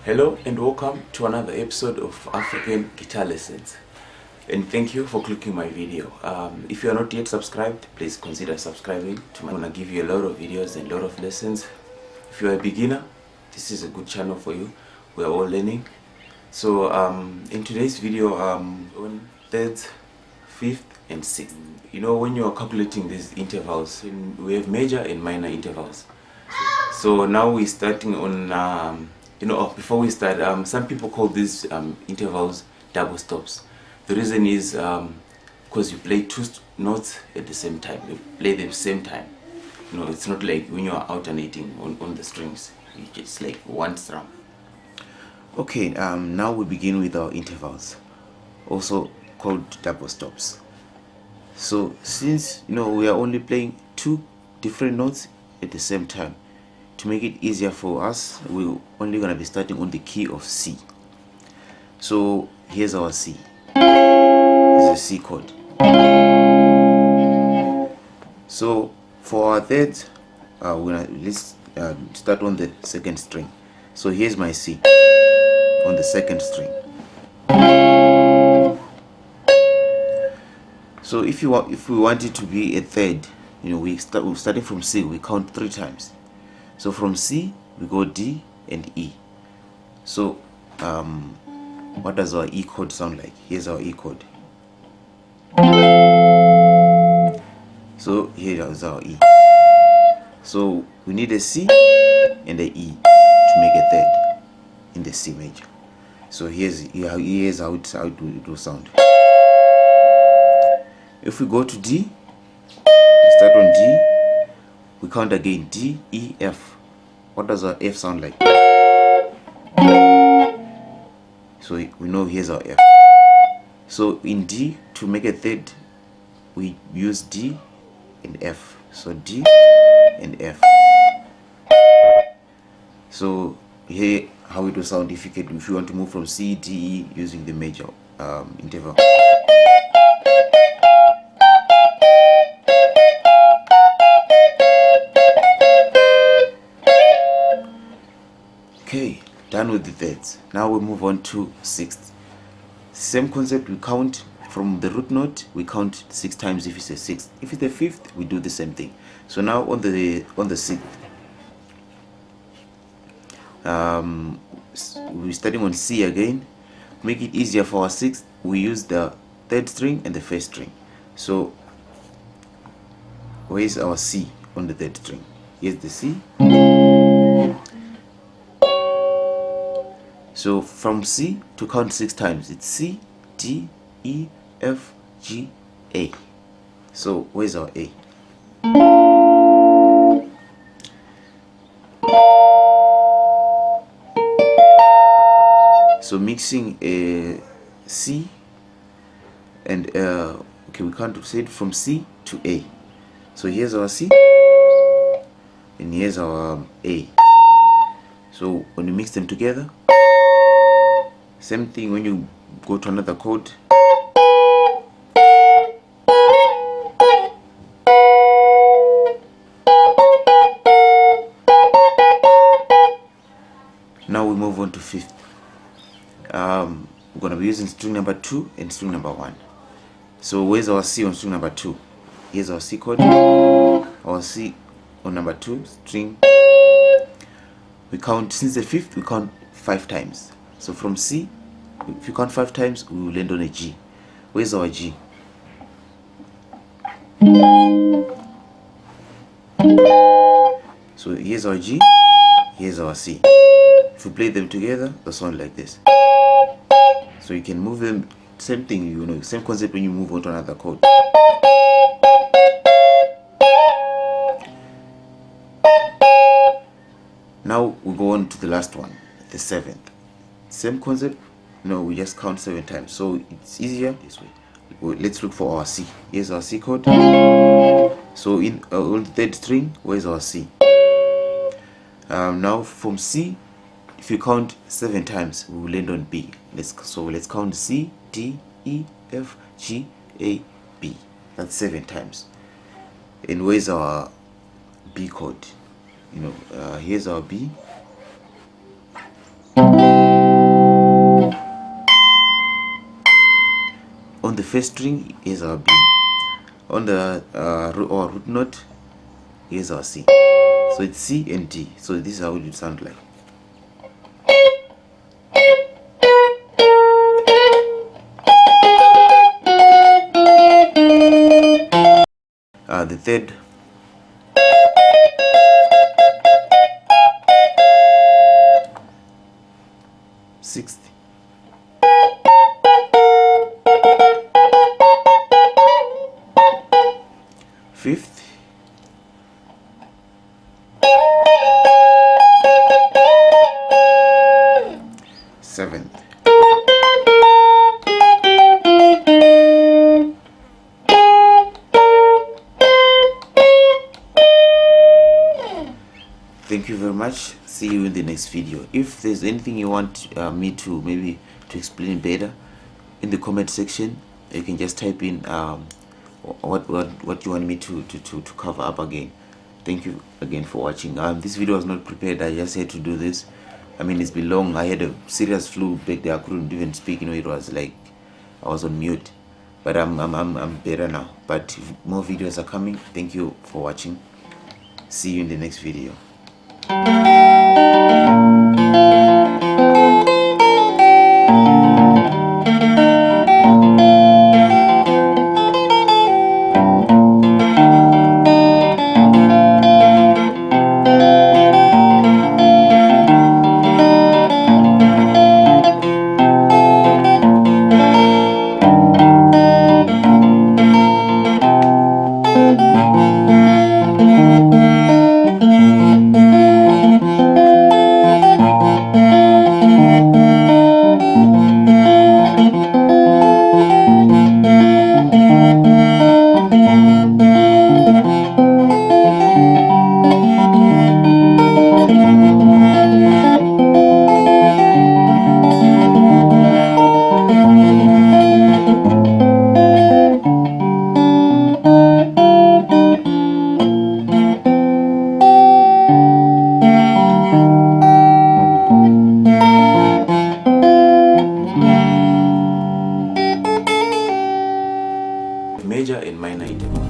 Hello and welcome to another episode of African Guitar Lessons, and thank you for clicking my video. If you are not yet subscribed, please consider subscribing to my. I'm gonna give you a lot of videos and a lot of lessons. If you are a beginner, this is a good channel for you. We are all learning. So in today's video, on thirds, fifth and sixth. You know, when you are calculating these intervals, we have major and minor intervals. So now we're starting on before we start, some people call these intervals double stops. The reason is because you play two notes at the same time. You play them same time. You know, it's not like when you are alternating on the strings. It's just like one strum. Okay, now we begin with our intervals, also called double stops. So since we are only playing two different notes at the same time, to make it easier for us, we're only going to be starting on the key of C. So here's our C. This is a C chord. So for our third, let's start on the second string. So here's my C on the second string. So if we want it to be a third, we're starting from C. We count 3 times. So from C we go D and E. So what does our E chord sound like? Here's our E chord. So here is our E. So we need a C and a E to make a third in the C major. So here's how it will sound. If we go to D, we start on D, we count again D, E, F. What does our F sound like? So we know here's our F. So in D, to make a third, we use D and F. So D and F. So here how it will sound if you want to move from C, D, E using the major interval. Okay, done with the thirds. Now we move on to sixth. Same concept, we count from the root note, we count 6 times if it's a sixth. If it's the fifth, we do the same thing. So now on the sixth, we're starting on C again. Make it easier for our sixth, we use the third string and the first string. So where is our C on the third string? Here's the C. So from C to count 6 times, it's C, D, E, F, G, A. So where's our A? So mixing a C and okay, we can't say it from C to A. So here's our C and here's our A. So when you mix them together, same thing when you go to another chord. Now we move on to fifth. We're going to be using string number 2 and string number 1. So where's our C on string number 2? Here's our C chord. Our C on number 2 string. We count, since the fifth, we count 5 times. So from C, if you count 5 times, we will land on a G. Where's our G? So here's our G, here's our C. If we play them together, they sound like this. So you can move them, same thing, same concept when you move on to another chord. Now we go on to the last one, the seventh. Same concept, No, we just count 7 times, so it's easier this way. Let's look for our C. Here's our C chord. So in on the 3rd string, where's our C? Now from C, if you count 7 times, we will land on B. Let's count C, D, E, F, G, A, B. That's 7 times. And where's our B chord? Here's our B. On the 1st string, here's our B. On the root note, here's our C. So it's C and D. So this is how it would sound like. The 3rd. 6th. 5th. 7th. Thank you very much. See you in the next video. If there's anything you want me to maybe to explain better, in the comment section you can just type in what you want me to cover up again. Thank you again for watching. This video was not prepared. I just had to do this. I mean, it's been long. I had a serious flu back there. I couldn't even speak. It was like I was on mute. But I'm better now. But more videos are coming. Thank you for watching. See you in the next video. Major and minor interval.